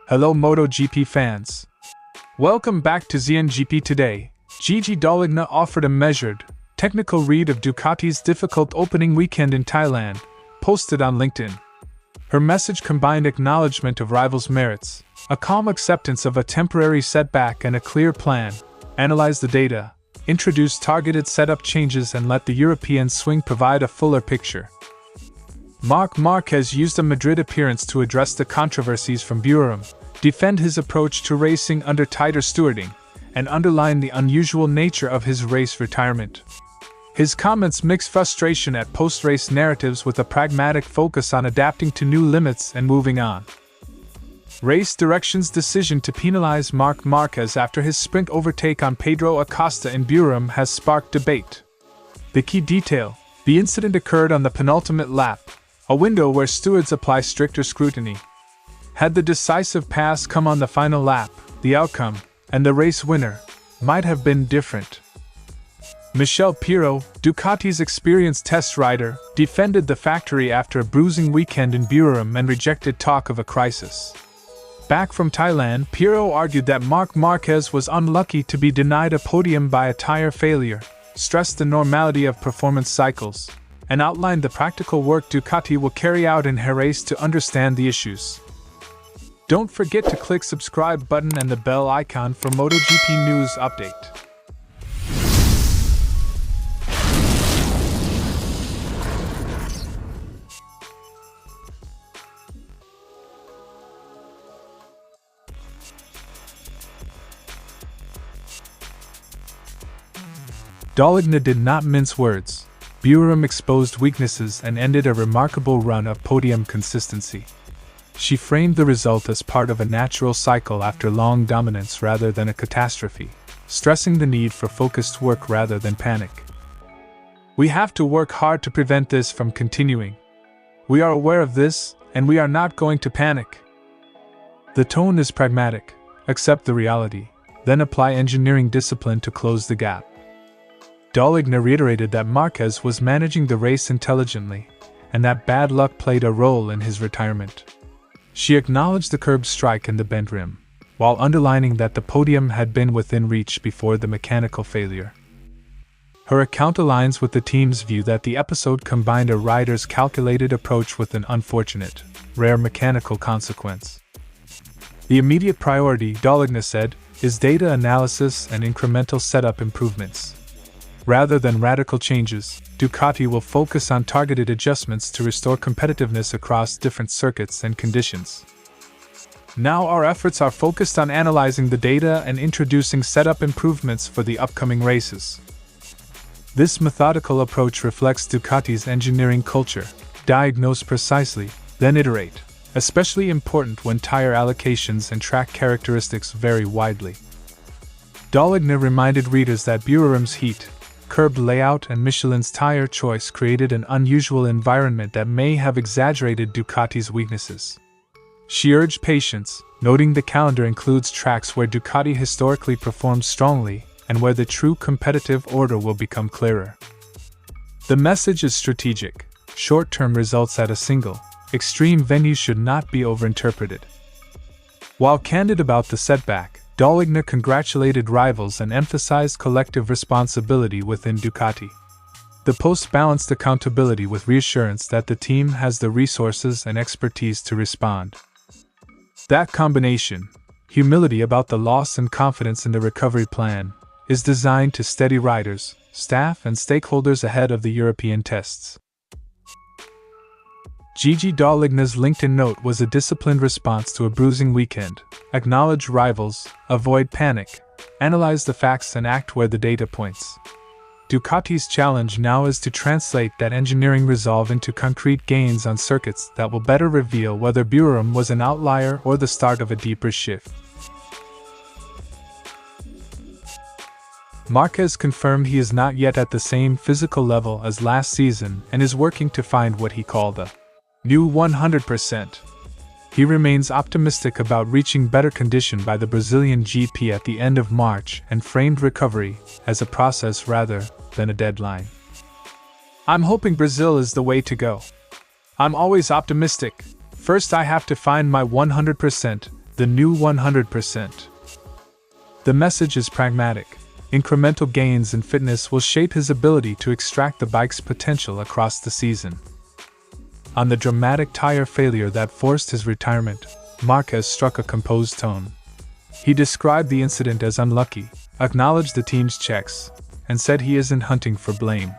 Hello MotoGP fans. Welcome back to ZNGP today. Gigi D'Allegna offered a measured, technical read of Ducati's difficult opening weekend in Thailand, posted on LinkedIn. Her message combined acknowledgement of rivals' merits, a calm acceptance of a temporary setback and a clear plan, analyze the data, introduce targeted setup changes and let the European swing provide a fuller picture. Marc Márquez used a Madrid appearance to address the controversies from Buriram, defend his approach to racing under tighter stewarding, and underline the unusual nature of his race retirement. His comments mix frustration at post-race narratives with a pragmatic focus on adapting to new limits and moving on. Race Direction's decision to penalize Marc Márquez after his sprint overtake on Pedro Acosta in Buriram has sparked debate. The key detail: the incident occurred on the penultimate lap, a window where stewards apply stricter scrutiny. Had the decisive pass come on the final lap, the outcome, and the race winner, might have been different. Michele Pirro, Ducati's experienced test rider, defended the factory after a bruising weekend in Buriram and rejected talk of a crisis. Back from Thailand, Pirro argued that Marc Márquez was unlucky to be denied a podium by a tyre failure, stressed the normality of performance cycles, and outlined the practical work Ducati will carry out in Jerez to understand the issues. Don't forget to click subscribe button and the bell icon for MotoGP news update. D'Allegna did not mince words. Buriram exposed weaknesses and ended a remarkable run of podium consistency. She framed the result as part of a natural cycle after long dominance rather than a catastrophe, stressing the need for focused work rather than panic. We have to work hard to prevent this from continuing. We are aware of this, and we are not going to panic. The tone is pragmatic: accept the reality, then apply engineering discipline to close the gap. D'Allegna reiterated that Márquez was managing the race intelligently, and that bad luck played a role in his retirement. She acknowledged the curb strike and the bent rim, while underlining that the podium had been within reach before the mechanical failure. Her account aligns with the team's view that the episode combined a rider's calculated approach with an unfortunate, rare mechanical consequence. The immediate priority, D'Allegna said, is data analysis and incremental setup improvements. Rather than radical changes, Ducati will focus on targeted adjustments to restore competitiveness across different circuits and conditions. Now our efforts are focused on analyzing the data and introducing setup improvements for the upcoming races. This methodical approach reflects Ducati's engineering culture: diagnose precisely, then iterate, especially important when tire allocations and track characteristics vary widely. D'Allegna reminded readers that Buriram's heat, curbed layout and Michelin's tire choice created an unusual environment that may have exaggerated Ducati's weaknesses. She urged patience, noting the calendar includes tracks where Ducati historically performs strongly and where the true competitive order will become clearer. The message is strategic: short-term results at a single, extreme venue should not be overinterpreted. While candid about the setback, D'Allegna congratulated rivals and emphasized collective responsibility within Ducati. The post balanced accountability with reassurance that the team has the resources and expertise to respond. That combination, humility about the loss and confidence in the recovery plan, is designed to steady riders, staff, and stakeholders ahead of the European tests. Gigi D'Allegna's LinkedIn note was a disciplined response to a bruising weekend: acknowledge rivals, avoid panic, analyze the facts and act where the data points. Ducati's challenge now is to translate that engineering resolve into concrete gains on circuits that will better reveal whether Buriram was an outlier or the start of a deeper shift. Márquez confirmed he is not yet at the same physical level as last season and is working to find what he called a new 100%. He remains optimistic about reaching better condition by the Brazilian GP at the end of March and framed recovery as a process rather than a deadline. I'm hoping Brazil is the way to go. I'm always optimistic. First I have to find my 100%, The new 100%. The message is pragmatic. Incremental gains in fitness will shape his ability to extract the bike's potential across the season. On the dramatic tire failure that forced his retirement, Márquez struck a composed tone. He described the incident as unlucky, acknowledged the team's checks, and said he isn't hunting for blame.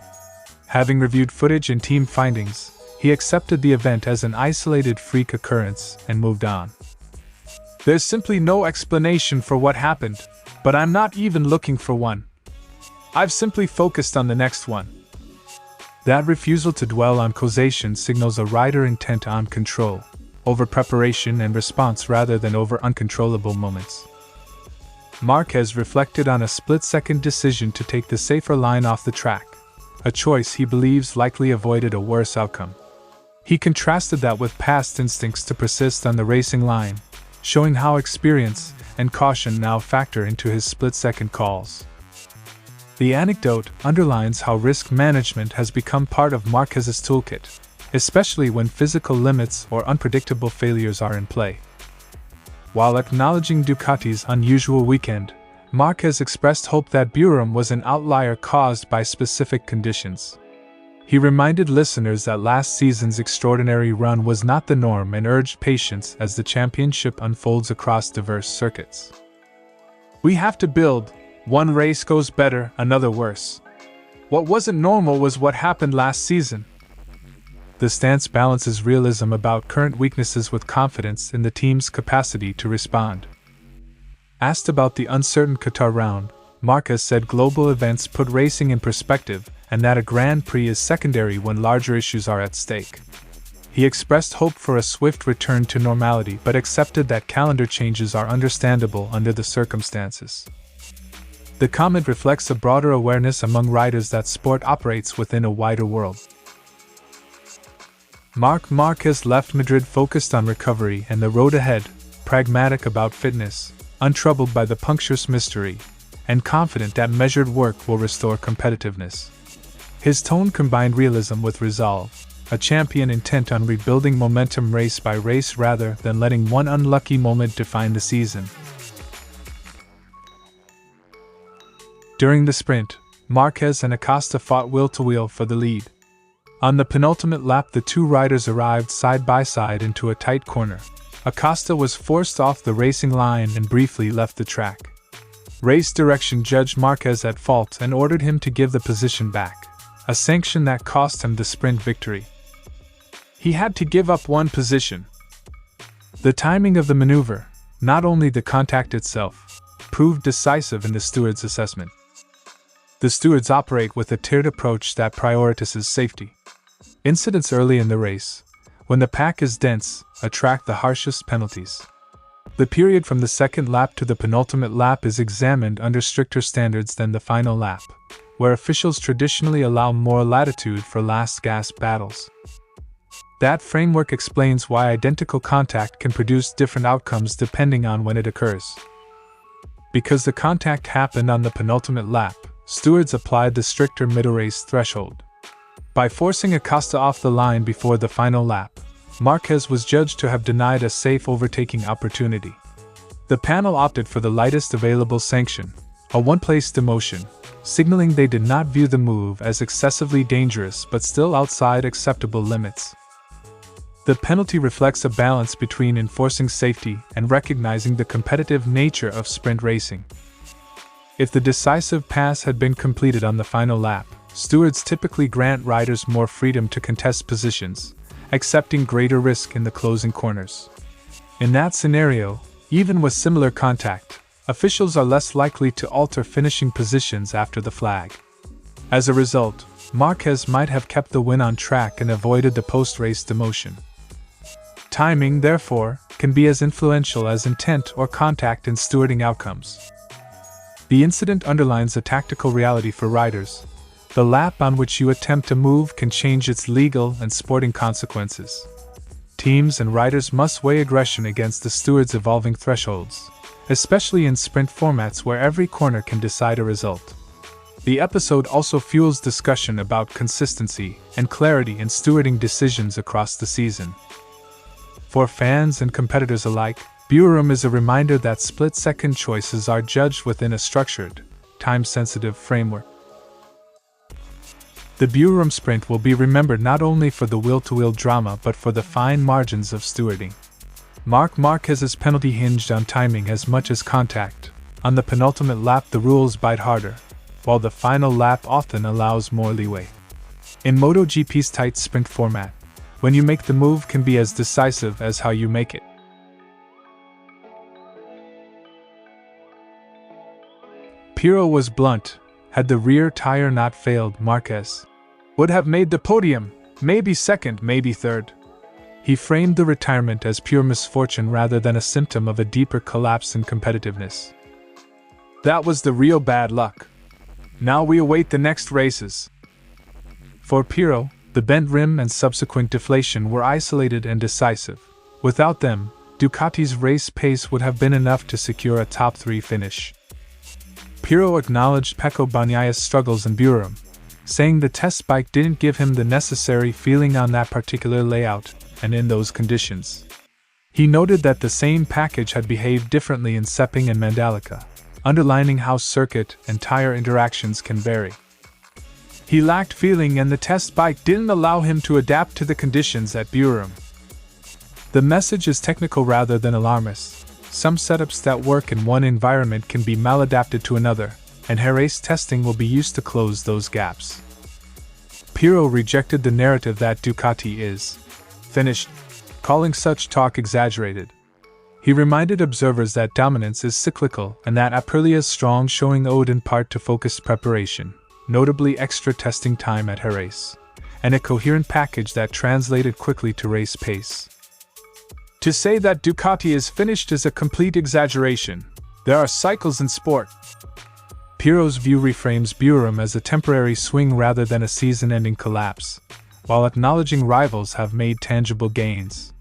Having reviewed footage and team findings, he accepted the event as an isolated freak occurrence and moved on. There's simply no explanation for what happened, but I'm not even looking for one. I've simply focused on the next one. That refusal to dwell on causation signals a rider intent on control, over preparation and response rather than over uncontrollable moments. Márquez reflected on a split-second decision to take the safer line off the track, a choice he believes likely avoided a worse outcome. He contrasted that with past instincts to persist on the racing line, showing how experience and caution now factor into his split-second calls. The anecdote underlines how risk management has become part of Márquez's toolkit, especially when physical limits or unpredictable failures are in play. While acknowledging Ducati's unusual weekend, Márquez expressed hope that Buriram was an outlier caused by specific conditions. He reminded listeners that last season's extraordinary run was not the norm and urged patience as the championship unfolds across diverse circuits. We have to build. One race goes better, another worse. What wasn't normal was what happened last season. The stance balances realism about current weaknesses with confidence in the team's capacity to respond. Asked about the uncertain Qatar round, Márquez said global events put racing in perspective and that a Grand Prix is secondary when larger issues are at stake. He expressed hope for a swift return to normality but accepted that calendar changes are understandable under the circumstances. The comment reflects a broader awareness among riders that sport operates within a wider world. Marc Márquez left Madrid focused on recovery and the road ahead, pragmatic about fitness, untroubled by the puncture's mystery, and confident that measured work will restore competitiveness. His tone combined realism with resolve, a champion intent on rebuilding momentum race by race rather than letting one unlucky moment define the season. During the sprint, Márquez and Acosta fought wheel-to-wheel for the lead. On the penultimate lap, the two riders arrived side by side into a tight corner. Acosta was forced off the racing line and briefly left the track. Race direction judged Márquez at fault and ordered him to give the position back, a sanction that cost him the sprint victory. He had to give up one position. The timing of the maneuver, not only the contact itself, proved decisive in the stewards' assessment. The stewards operate with a tiered approach that prioritizes safety. Incidents early in the race, when the pack is dense, attract the harshest penalties. The period from the second lap to the penultimate lap is examined under stricter standards than the final lap, where officials traditionally allow more latitude for last gasp battles. That framework explains why identical contact can produce different outcomes depending on when it occurs. Because the contact happened on the penultimate lap, stewards applied the stricter middle-race threshold. By forcing Acosta off the line before the final lap, Márquez was judged to have denied a safe overtaking opportunity. The panel opted for the lightest available sanction, a one-place demotion, signaling they did not view the move as excessively dangerous but still outside acceptable limits. The penalty reflects a balance between enforcing safety and recognizing the competitive nature of sprint racing. If the decisive pass had been completed on the final lap, stewards typically grant riders more freedom to contest positions, accepting greater risk in the closing corners. In that scenario, even with similar contact, officials are less likely to alter finishing positions after the flag. As a result, Márquez might have kept the win on track and avoided the post-race demotion. Timing, therefore, can be as influential as intent or contact in stewarding outcomes. The incident underlines a tactical reality for riders. The lap on which you attempt a move can change its legal and sporting consequences. Teams and riders must weigh aggression against the steward's evolving thresholds, especially in sprint formats where every corner can decide a result. The episode also fuels discussion about consistency and clarity in stewarding decisions across the season. For fans and competitors alike, Buriram is a reminder that split-second choices are judged within a structured, time-sensitive framework. The Buriram sprint will be remembered not only for the wheel-to-wheel drama but for the fine margins of stewarding. Marc Márquez's penalty hinged on timing as much as contact. On the penultimate lap the rules bite harder, while the final lap often allows more leeway. In MotoGP's tight sprint format, when you make the move can be as decisive as how you make it. Pirro was blunt. Had the rear tire not failed, Márquez would have made the podium, maybe second, maybe third. He framed the retirement as pure misfortune rather than a symptom of a deeper collapse in competitiveness. That was the real bad luck. Now we await the next races. For Pirro, the bent rim and subsequent deflation were isolated and decisive. Without them, Ducati's race pace would have been enough to secure a top 3 finish. Pirro acknowledged Pecco Bagnaia's struggles in Buriram, saying the test bike didn't give him the necessary feeling on that particular layout and in those conditions. He noted that the same package had behaved differently in Sepang and Mandalika, underlining how circuit and tire interactions can vary. He lacked feeling and the test bike didn't allow him to adapt to the conditions at Buriram. The message is technical rather than alarmist. Some setups that work in one environment can be maladapted to another, and Jerez testing will be used to close those gaps. Pirro rejected the narrative that Ducati is finished, calling such talk exaggerated. He reminded observers that dominance is cyclical and that Aprilia's strong showing owed in part to focused preparation, notably extra testing time at Jerez, and a coherent package that translated quickly to race pace. To say that Ducati is finished is a complete exaggeration. There are cycles in sport. Pirro's view reframes Buriram as a temporary swing rather than a season-ending collapse, while acknowledging rivals have made tangible gains.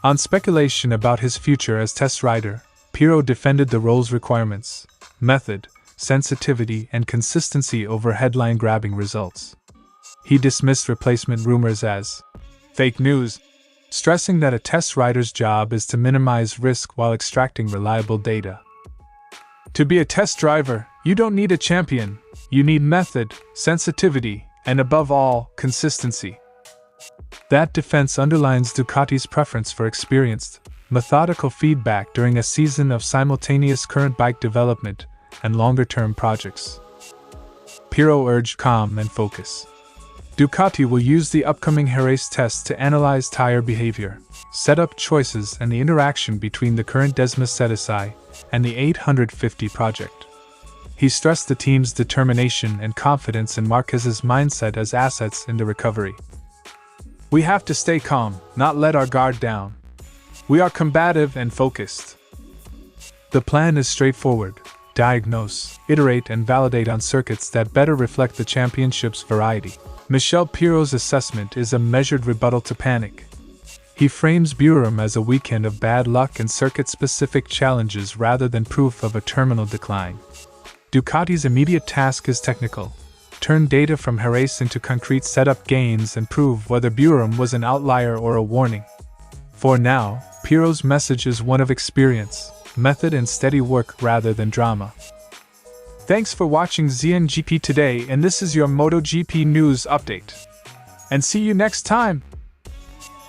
On speculation about his future as test rider, Pirro defended the role's requirements, method, sensitivity, and consistency over headline-grabbing results. He dismissed replacement rumors as fake news, stressing that a test rider's job is to minimize risk while extracting reliable data. To be a test driver, you don't need a champion, you need method, sensitivity, and above all, consistency. That defense underlines Ducati's preference for experienced, methodical feedback during a season of simultaneous current bike development and longer-term projects. Pirro urged calm and focus. Ducati will use the upcoming Jerez test to analyze tire behavior, setup choices, and the interaction between the current Desma set-aside and the 850 project. He stressed the team's determination and confidence in Márquez's mindset as assets in the recovery. We have to stay calm, not let our guard down. We are combative and focused. The plan is straightforward: diagnose, iterate, and validate on circuits that better reflect the championship's variety. Michele Pirro's assessment is a measured rebuttal to panic. He frames Buriram as a weekend of bad luck and circuit-specific challenges rather than proof of a terminal decline. Ducati's immediate task is technical: turn data from Jerez into concrete setup gains and prove whether Buriram was an outlier or a warning. For now, Pirro's message is one of experience, method, and steady work rather than drama. Thanks for watching ZNGP today, and this is your MotoGP news update. And see you next time!